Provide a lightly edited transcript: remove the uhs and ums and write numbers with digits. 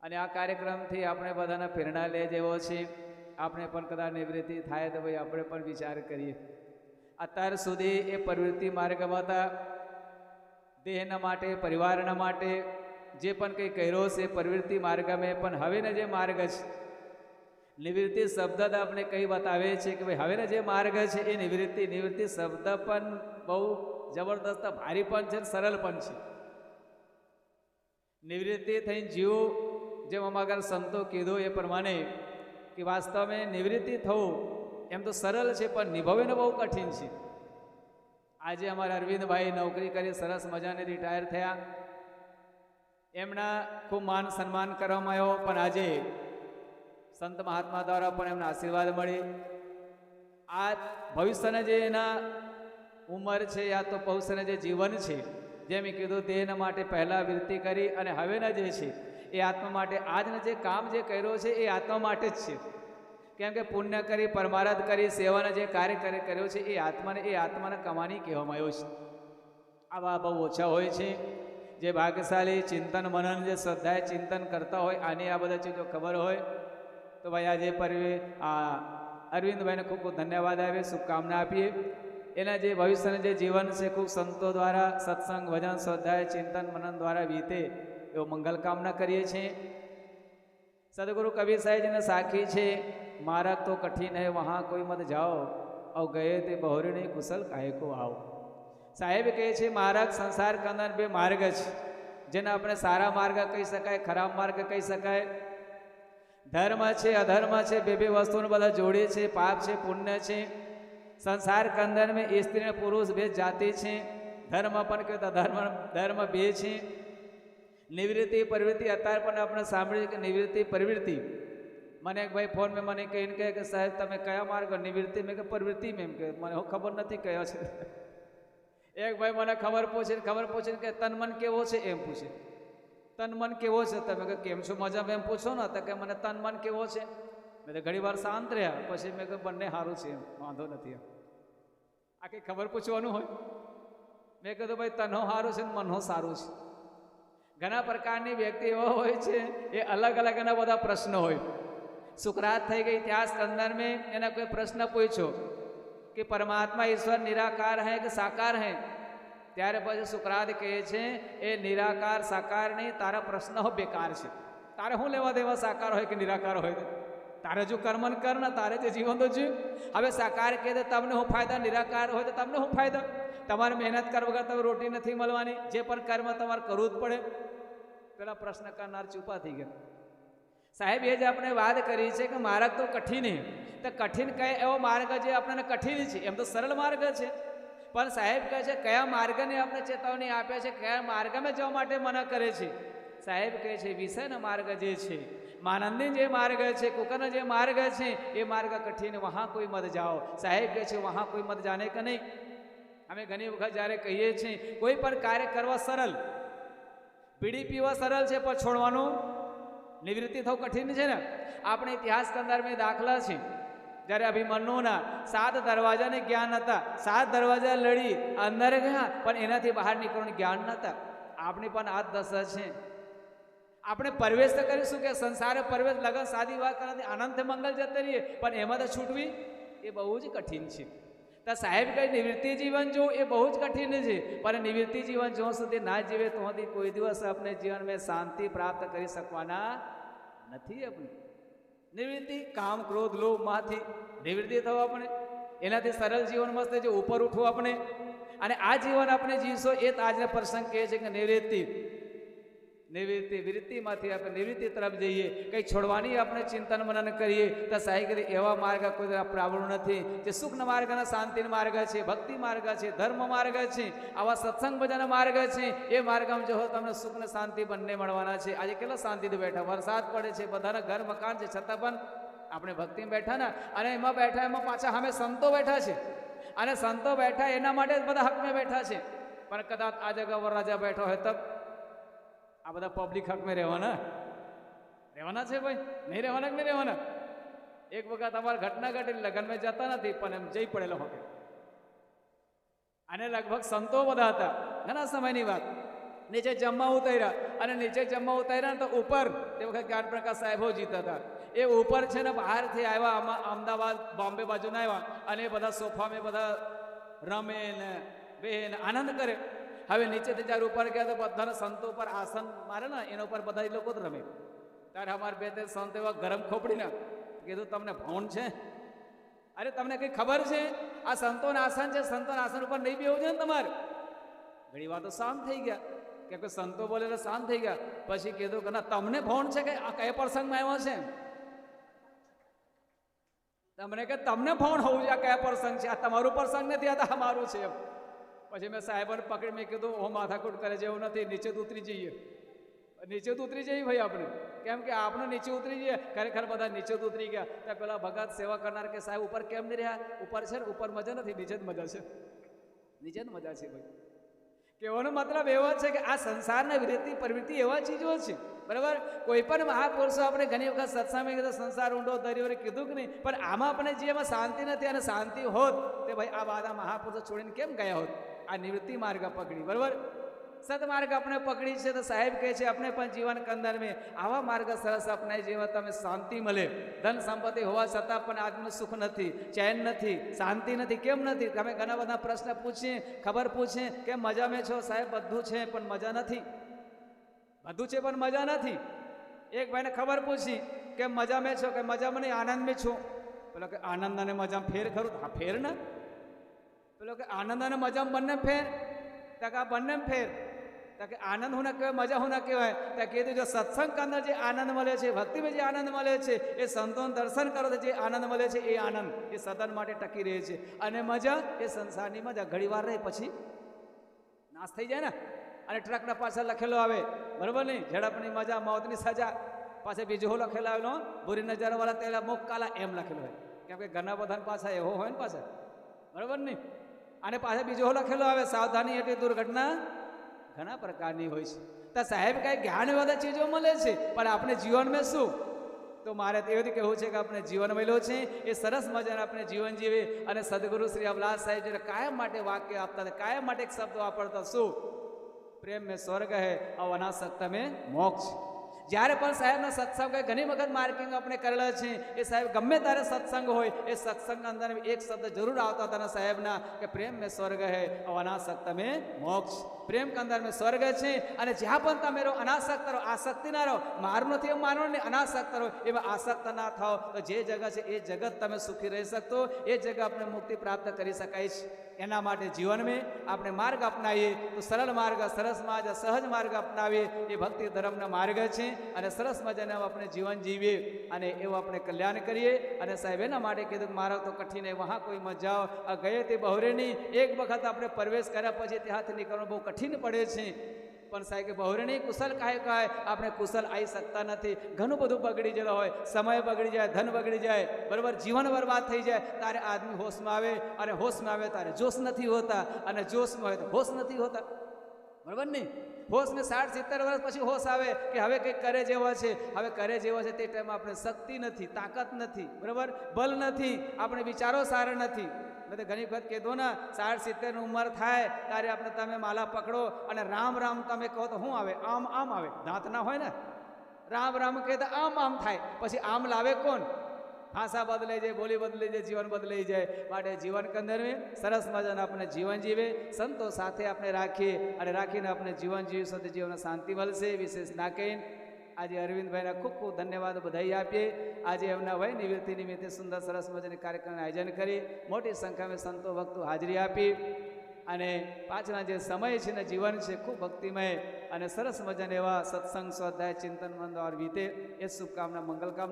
અને આ કાર્યક્રમથી આપણે બધાને પ્રેરણા લે જેવો છે. આપણે પણ કદાચ નિવૃત્તિ થાય તો ભાઈ આપણે પણ વિચાર કરીએ. અત્યાર સુધી એ પ્રવૃત્તિ માર્ગમાં હતા. દેહના માટે, પરિવારના માટે જે પણ કંઈ કર્યો છે પ્રવૃત્તિ માર્ગમાં, પણ હવેનો જે માર્ગ છે નિવૃત્તિ શબ્દ આપણે કંઈ બતાવે છે કે ભાઈ હવેનો જે માર્ગ છે એ નિવૃત્તિ શબ્દ પણ બહુ જબરદસ્ત ભારી પણ છે, સરળ પણ છે. નિવૃત્તિ થઈને જીવો, જેમ અમારા સંતો કીધું એ પ્રમાણે કે વાસ્તવમાં નિવૃત્તિ થવું એમ તો સરળ છે, પણ નિભાવવું બહુ કઠિન છે. આજે અમારા અરવિંદભાઈ નોકરી કરી સરસ મજાને રિટાયર થયા. એમના ખૂબ માન સન્માન કરવામાં આવ્યો, પણ આજે સંત મહાત્મા દ્વારા પણ એમના આશીર્વાદ મળે. આ ભવિષ્યના જે એના ઉંમર છે યા તો ભવિષ્યના જે જીવન છે, જેમ કીધું તેના માટે પહેલાં વૃત્તિ કરી અને હવેના જે છે એ આત્મા માટે આજના જે કામ જે કર્યો છે એ આત્મા માટે જ છે. કેમ કે પુણ્ય કરી, પરમારથ કરી, સેવાના જે કાર્ય કર્યો છે એ આત્માને કમાણી કહેવામાં આવ્યો છે. આવા બહુ ઓછા હોય છે જે ભાગ્યશાળી ચિંતન મનન જે શ્રદ્ધાએ ચિંતન કરતા હોય. આની આ બધા ચીજો ખબર હોય તો ભાઈ આજે અરવિંદભાઈને ખૂબ ખૂબ ધન્યવાદ આપીએ, શુભકામના આપીએ. એના જે ભવિષ્યનું જે જીવન છે ખૂબ સંતો દ્વારા સત્સંગ, ભજન, શ્રદ્ધાએ ચિંતન મનન દ્વારા વીતે એવો મંગલ કામના કરીએ છીએ. સદગુરુ કબીર સાહેબજીને સાખી છે, માર્ગ તો કઠિન હૈ વહાં કોઈ મત જાઓ, અવ ગયે તે બહોરણી કુશલ કાહે કો આવો. સાહેબ કહે છે માર્ગ સંસાર કંદન બે માર્ગ છે, જેને આપણે સારા માર્ગ કહી શકાય, ખરાબ માર્ગ કહી શકાય. ધર્મ છે, અધર્મ છે, બે વસ્તુને બધા જોડે છે. પાપ છે, પુણ્ય છે. સંસાર કંદન મેં સ્ત્રી અને પુરુષ બે જાતિ છે. ધર્મ પણ કહેતા ધર્મ બે છે. નિવૃત્તિ પ્રવૃત્તિ અત્યારે પણ આપણે સાંભળીએ કે નિવૃત્તિ પ્રવૃત્તિ. મને એક ભાઈ ફોન મેં મને કહીને કહે કે સાહેબ તમે કયા માર્ગ? નિવૃત્તિ મેં કે પ્રવૃત્તિ મેં. એમ કે મને ખબર નથી કયો છે. એક ભાઈ મને ખબર પૂછીને કે તન મન કેવો છે એમ પૂછે. તન મન કેવો છે? તમે કે કેમ છો મજામાં એમ પૂછો ને. તો કે મને તન મન કેવો છે. મેં તો ઘણી વાર શાંત રહ્યા, પછી મેં કે બંને સારું છે, એમ વાંધો નથી. એમ આ કંઈ ખબર પૂછવાનું હોય? મેં કીધું ભાઈ તનહો સારું છે ને મનહો સારું છે. ઘણા પ્રકારની વ્યક્તિ એવા હોય છે, એ અલગ અલગ એના બધા પ્રશ્નો હોય. સુકરાત થઈ ગઈ ઇતિહાસ અંદર મેં એના કોઈ પ્રશ્ન પૂછ્યો કે પરમાત્મા ઈશ્વર નિરાકાર હૈ કે સાકાર હૈ? ત્યારે પછી સુકરાત કહે છે એ નિરાકાર સાકાર નહીં, તારા પ્રશ્ન બેકાર છે. તારે શું લેવા દેવા સાકાર હોય કે નિરાકાર હોય? તારે જો કર્મન કર ને, તારે જે જીવન તો જીવ. હવે સાકાર કહે તો તમને શું ફાયદા? નિરાકાર હોય તો તમને શું ફાયદા? તમારે મહેનત કરવા વગર તમે રોટી નથી મળવાની. જે પણ કર્મ તમારે કરવું જ પડે. પેલા પ્રશ્ન કરનાર ચૂપા થઈ ગયા. સાહેબ એ જ આપણે વાત કરી છે કે માર્ગ તો કઠિન છે. તો કઠિન કયા એવો માર્ગ જે આપણને કઠિન છે? એમ તો સરળ માર્ગ છે, પણ સાહેબ કહે છે કયા માર્ગને આપણે ચેતવણી આપે છે, કયા માર્ગમાં જવા માટે મના કરે છે. સાહેબ કહે છે વિષયનો માર્ગ જે છે, માનંદી જે માર્ગ છે, કુકરનો જે માર્ગ છે, એ માર્ગ કઠિન, વહાં કોઈ મત જાઓ. સાહેબ કહે છે વહાં કોઈ મત જાને કે નહીં. અમે ઘણી વખત જ્યારે કહીએ છીએ કોઈ પણ કાર્ય કરવા સરળ, બીડી પીવા સરળ છે, પણ છોડવાનું નિવૃત્તિ થવું કઠિન છે ને. આપણે ઇતિહાસ સંદર્ભે દાખલા છે. જ્યારે અભિમન્યુના 7 દરવાજાને જ્ઞાન હતા, 7 દરવાજા લડી અંદર ગયા, પણ એનાથી બહાર નીકળવાનું જ્ઞાન નહોતા. આપણી પણ આ દશા છે. આપણે પ્રવેશ તો કરીશું કે સંસારે પ્રવેશ, લગન સાદી વાત કરવાથી આનંદ મંગલ જતા રહીએ, પણ એમાં તો છૂટવી એ બહુ જ કઠિન છે. તો સાહેબ કઈ નિવૃત્તિ જીવન જો એ બહુ જ કઠિન છે, પણ નિવૃત્તિ જીવન જો સુધી ના જીવે તો સુધી કોઈ દિવસ આપણે જીવનમાં શાંતિ પ્રાપ્ત કરી શકવાના નથી. આપણે નિવૃત્તિ કામ ક્રોધ લોભમાંથી નિવૃત્તિ થવું આપણે, એનાથી સરળ જીવન મસ્ત જે ઉપર ઉઠવું આપણે, અને આ જીવન આપણે જીવશો એ જ આજનો પ્રસંગ કહે છે કે નિવૃત્તિ વૃત્તિમાંથી આપણે નિવૃત્તિ તરફ જઈએ. કંઈ છોડવાની આપણે ચિંતન મનન કરીએ તો સાહેબ એવા માર્ગ કોઈ આપણું નથી. જે સુખના માર્ગના શાંતિના માર્ગ છે, ભક્તિ માર્ગ છે, ધર્મ માર્ગ છે, આવા સત્સંગ ભજનના માર્ગ છે. એ માર્ગમાં જો તમને સુખ ને શાંતિ બંને મળવાના છે. આજે કેટલા શાંતિથી બેઠા, વરસાદ પડે છે, બધાના ઘર મકાન છે, છતાં પણ આપણે ભક્તિમાં બેઠા ને. અને એમાં બેઠા, એમાં પાછા સામે સંતો બેઠા છે, અને સંતો બેઠા એના માટે જ બધા હકમાં બેઠા છે. પણ કદાચ આ જગ્યા પર રાજા બેઠો હોય તબ આ બધા પબ્લિક હકમાં રહેવાના છે ભાઈ? નહીં રહેવાના કે નહીં રહેવાના? એક વખત અમારે ઘટના ઘટી, લગ્નમાં જતા નથી પણ એમ જઈ પડેલો હોકે. અને લગભગ સંતો બધા હતા, ઘણા સમયની વાત. નીચે જમવા ઉતાર્યા અને નીચે જમવા ઉતાર્યા ને તો ઉપર તે વખત જ્ઞાન પ્રકાશ સાહેબો જીતા હતા. એ ઉપર છે ને બહારથી આવ્યા, અમદાવાદ બોમ્બે બાજુના આવ્યા અને એ બધા સોફામાં બધા રમે ને બેન આનંદ કરે. હવે નીચેથી જ્યારે ઉપર ગયા તો બધાના સંતો ઉપર આસન મારે ને એના ઉપર બધા એ લોકો જ રમે. ત્યારે અમારે બે ત્રણ સંત એવા ગરમ ખોપડીને કીધું તમને ભણ છે? અરે તમને કઈ ખબર છે? આ સંતોના આસન છે, સંતોના આસન ઉપર નહીં બેવું છે ને તમારે. ઘણી વાર તો શાંત થઈ ગયા કે કોઈ સંતો બોલે એટલે શાંત થઈ ગયા. પછી કીધું કે ના તમને ભણ છે કે આ કયા પ્રસંગમાં આવ્યો છે? તમને કે તમને ભણ હોવું છે, આ કયા પ્રસંગ છે? આ તમારું પ્રસંગ નથી, આ તો અમારું છે. પછી મેં સાહેબને પકડી મેં કીધું હું માથાકૂટ કરે છે એવું નથી, નીચે ઉતરી જઈએ. નીચે ઉતરી જઈએ ભાઈ આપણે, કેમ કે આપણે નીચે ઉતરી જઈએ. ખરેખર બધા નીચે ઉતરી ગયા. ત્યાં પેલા ભગત સેવા કરનાર કે સાહેબ ઉપર કેમ નહીં રહ્યા? ઉપર છે ને ઉપર મજા નથી, નીચે જ મજા છે. નીચે જ મજા છે ભાઈ. કહેવાનો મતલબ એવો છે કે આ સંસારના વૃત્તિ પ્રવૃત્તિ એવા ચીજો છે, બરાબર. કોઈ પણ મહાપુરુષો આપણે ઘણી વખત સત્સંગમાં કીધું સંસાર ઊંડો દરિયો કીધું કે નહીં, પણ આમાં આપણે જે એમાં શાંતિ નથી અને શાંતિ હોત તે ભાઈ આ બધા મહાપુરુષો છોડીને કેમ ગયા હોત? આ નિવૃત્તિ માર્ગ પકડી, બરાબર. સદમાર્ગ આપણે પકડી છે તો સાહેબ કહે છે આપણે પણ જીવન કંદર મેં આવા માર્ગ સરસ અપનાય જેવા તમે શાંતિ મળે. ધન સંપત્તિ હોવા છતાં પણ આત્મ સુખ નથી, ચેન નથી, શાંતિ નથી. કેમ નથી? તમે ઘણા બધા પ્રશ્ન પૂછીએ, ખબર પૂછીએ કે મજા મેં છો? સાહેબ બધું છે પણ મજા નથી. બધું છે પણ મજા નથી. એક ભાઈને ખબર પૂછી કે મજા મેં છો? કે મજામાં નહીં, આનંદ મેં છું. પેલો કે આનંદ અને મજામાં ફેર ખરું? હા ફેર ને. પેલો કે આનંદ અને મજામાં બંને ફેર? તક આ બંને ફેર. કે આનંદ હું ના કહેવાય, મજા હું ના કહેવાય. ત્યાં કીધું જો સત્સંગ અંદર જે આનંદ મળે છે, ભક્તિમાં જે આનંદ મળે છે, એ સંતોનું દર્શન કરો તો જે આનંદ મળે છે એ આનંદ એ સદન માટે ટકી રહે છે. અને મજા એ સંસારની મજા ઘણી વાર રહે પછી નાશ થઈ જાય ને. અને ટ્રકના પાછળ લખેલો આવે, બરોબર નહીં? ઝડપની મજા મોતની સજા. પાસે બીજો લખેલો આવેલો બુરી નજર વાળા તેલા મોક કાલા એમ લખેલો હોય. કેમ કે ઘરના બધાની પાછા એવો હોય ને પાછળ, બરોબર નહીં? અને પાછળ બીજો લખેલો આવે સાવધાની એટલે દુર્ઘટના ઘણા પ્રકારની હોય છે. તો સાહેબ કઈ જ્ઞાન બધા ચીજો મળે છે, પણ આપણે જીવનમાં શું? તો મારે એવું કહેવું છે કે આપણે જીવન મળ્યો છે એ સરસ મજાને આપણે જીવન જીવે. અને સદગુરુ શ્રી અબલાસ સાહેબ જે કાયમ માટે વાક્ય આપતા હતા, કાયમ માટે એક શબ્દ વાપરતા, શું? પ્રેમ મેં સ્વર્ગ હૈ और अनासक्त में मोक्ष. જ્યારે પણ સાહેબના સત્સંગ ઘણી વખત માર્કિંગ આપણે કરેલા છે. એ સાહેબ ગમે ત્યારે સત્સંગ હોય એ સત્સંગના અંદર એક શબ્દ જરૂર આવતા હતા સાહેબના કે પ્રેમ મેં સ્વર્ગ હૈ और अनासक्त में मोक्ष. પ્રેમ કે અંદર મેં સ્વર્ગ છે. અને જ્યાં પણ તમે રહો અનાસક્ત રહો, આસક્તિ ના રહો. મારું નથી એમ માનો ને, અનાસક્ત રહો, એમાં આસક્ત ના થાવ તો જે જગત છે એ જગત તમે સુખી રહી શકતો, એ જગત આપણે મુક્તિ પ્રાપ્ત કરી શકાય છે. એના માટે જીવનમાં આપણે માર્ગ અપનાવીએ તો સરળ માર્ગ, સરસ માર્ગ, સહજ માર્ગ અપનાવીએ એ ભક્તિ ધર્મનો માર્ગ છે. અને સરસ મજાને આપણે જીવન જીવીએ અને એવું આપણે કલ્યાણ કરીએ. અને સાહેબ એના માટે કીધું કે મારો તો કઠિન હે વહાં કોઈ મત જાઓ. આ ગયે તે બહુરે નહીં. એક વખત આપણે પ્રવેશ કર્યા પછી ત્યાંથી નીકળવાનું બહુ કઠિન પડે છે. પણ સાહેબ કે બહુરે નહીં કુશલ કાય આપણે કુશલ આવી શકતા નથી. ઘણું બધું બગડી ગયેલું હોય, સમય બગડી જાય, ધન બગડી જાય, બરાબર, જીવન બરબાદ થઈ જાય. તારે આદમી હોશમાં આવે, અને હોશમાં આવે તારે જોશ નથી હોતા, અને જોશમાં હોય તો હોશ નથી હોતા, બરાબર નહીં? હોશ ને 60-70 વર્ષ પછી હોશ આવે કે હવે કંઈક કરે જેવો છે. હવે કરે જેવો છે તે ટાઈમમાં આપણે શક્તિ નથી, તાકાત નથી, બરાબર, બલ નથી, આપણે વિચારો સારા નથી. મેં તો ઘણી વખત કીધું ને 60-70 ઉંમર થાય ત્યારે આપણે તમે માલા પકડો અને રામ રામ તમે કહો તો શું આવે? આમ આમ આવે. દાંત ના હોય ને, રામ રામ કહે તો આમ આમ થાય. પછી આમ લાવે કોણ? ભાષા બદલાઈ જાય, બોલી બદલાઈ જાય, જીવન બદલાઈ જાય. માટે જીવન કંદરવે સરસ મજાને આપણે જીવન જીવે, સંતો સાથે આપણે રાખીએ અને રાખીને આપણે જીવન જીવીશું તો જીવન શાંતિ મળશે. વિશેષ ના કહીને આજે અરવિંદભાઈના ખૂબ ખૂબ ધન્યવાદ બધાઈ આપીએ. આજે એમના વય નિવૃત્તિ નિમિત્તે સુંદર સરસ મજાની કાર્યક્રમનું આયોજન કરી મોટી સંખ્યામાં સંતો ભક્તો હાજરી આપી. અને પાછળના જે સમય છે ને જીવન છે ખૂબ ભક્તિમય અને સરસ મજાના એવા સત્સંગ સ્વાધ્યાય ચિંતન મંદ વીતે એ શુભકામના મંગલ કામના.